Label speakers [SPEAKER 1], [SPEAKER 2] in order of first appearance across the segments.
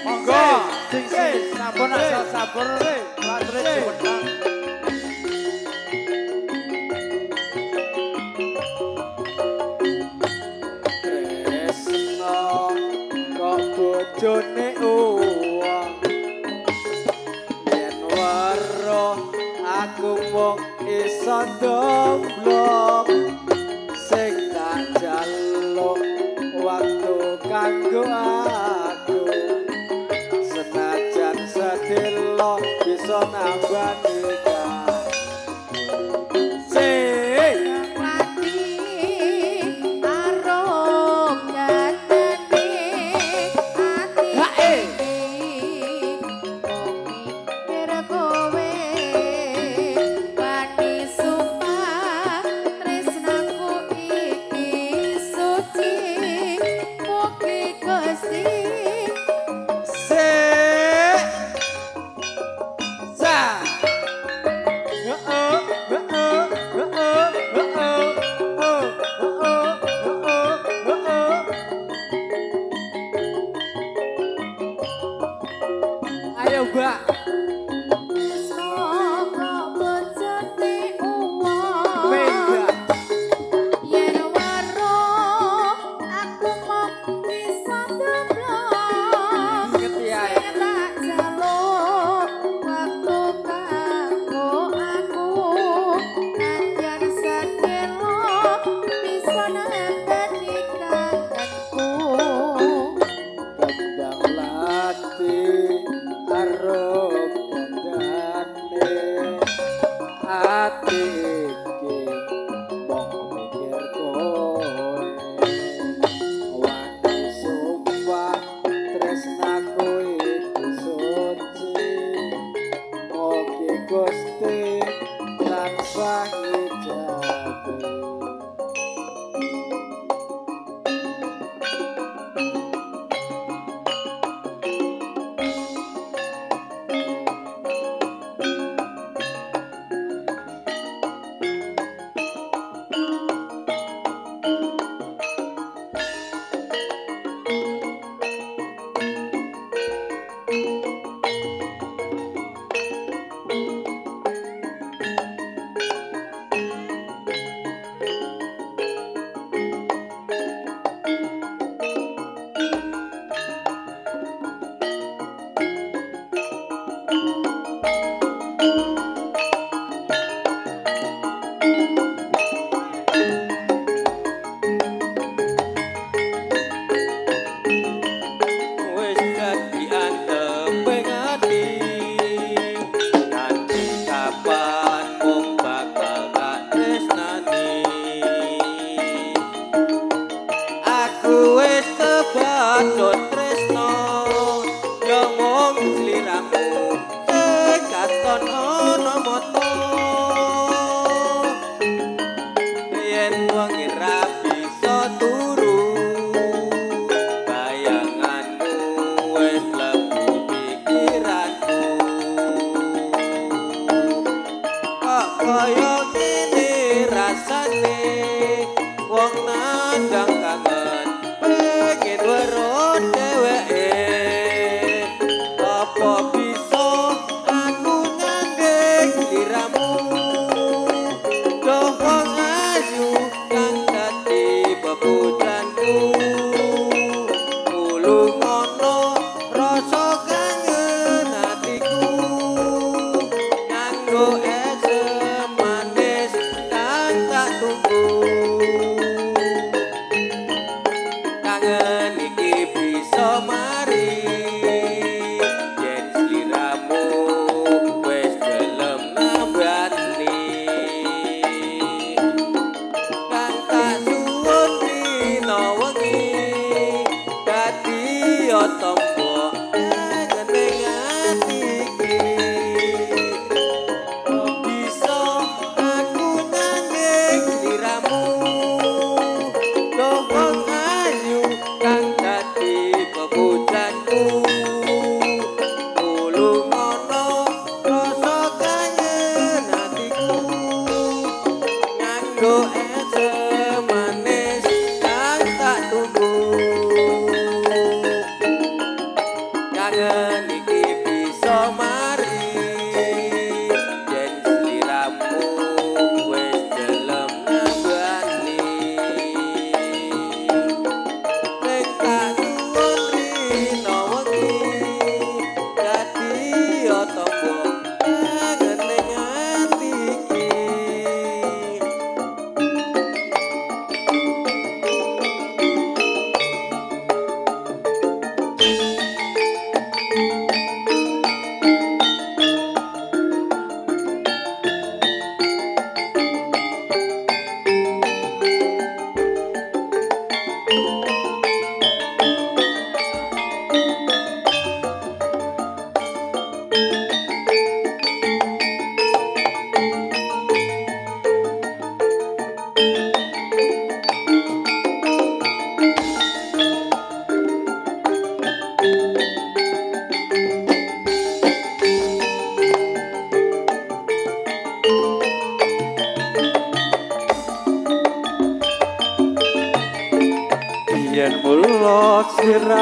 [SPEAKER 1] monggo sing sampun asal sampun matur jumeneng. Tresno kok bojone uwang yen weruh aku wong iso domblok sing tak jaluk waktu kanggo aku senajan sedelo bisa nambah nikah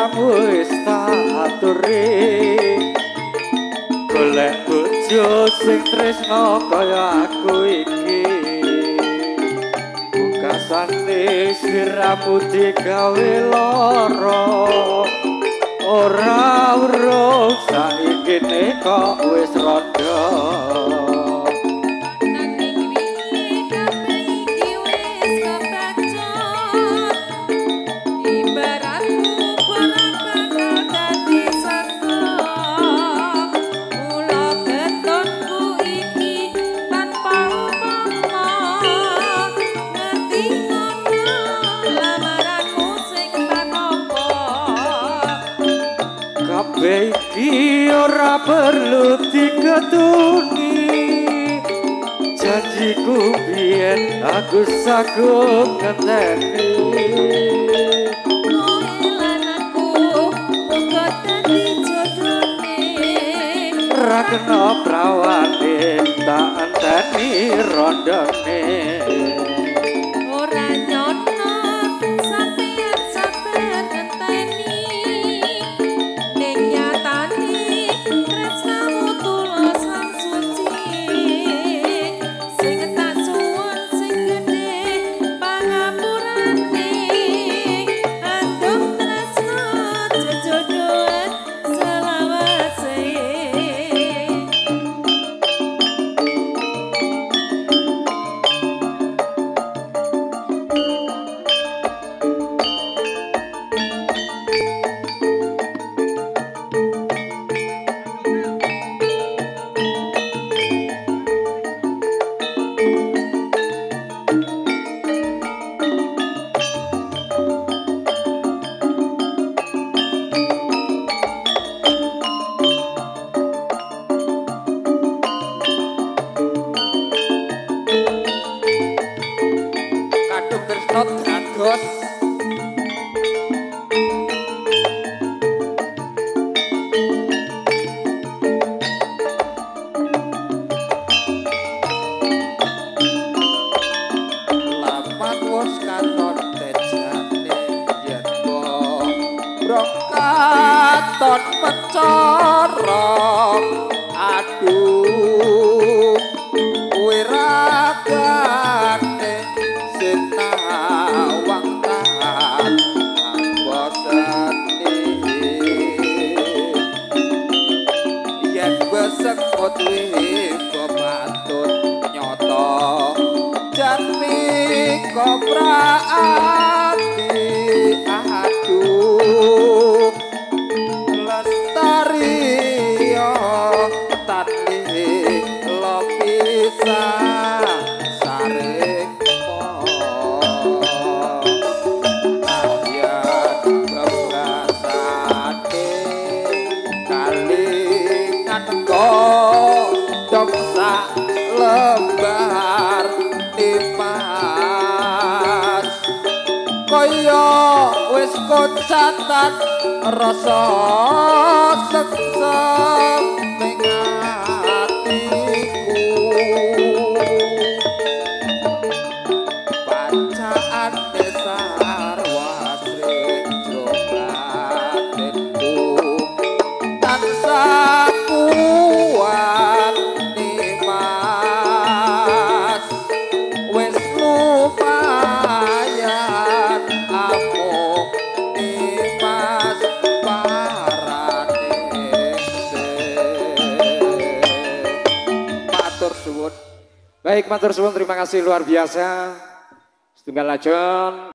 [SPEAKER 2] sliramu wis tak aturi golek bojo sing tresno kaya aku iki kasane sliramu digawe lara ora urung saiki kok wis rada Iki ora perlu diketuni janjiku biyen aku sagup ngeteni
[SPEAKER 3] lananku uga dadi jodone
[SPEAKER 2] ra kena prawane tak enteni rondone
[SPEAKER 3] ora nyono sampeyan sabar ngenteni ning nyatane tresnamu tulus lan suci sing tak suwun sing gedhe pangapurane andung tresno jejodohan selawase
[SPEAKER 1] Kadung tresno dados lapan wis katon tejane yen brong katon mecara aduh wiragane sinawang tahan bosane yen besekut patut nyoto jani kopraati aduh lestari tani lokisa saring ayat bebrasane kalingan kodok sak lembar timas kaya wis kocatan rasa seksem ning atiku bacaan desar wasri jobatinku tansah kuat nimas wis lumayan amung nimas parane matur suwun.
[SPEAKER 2] baik matur suwun terima kasih luar biasa setunggal lajon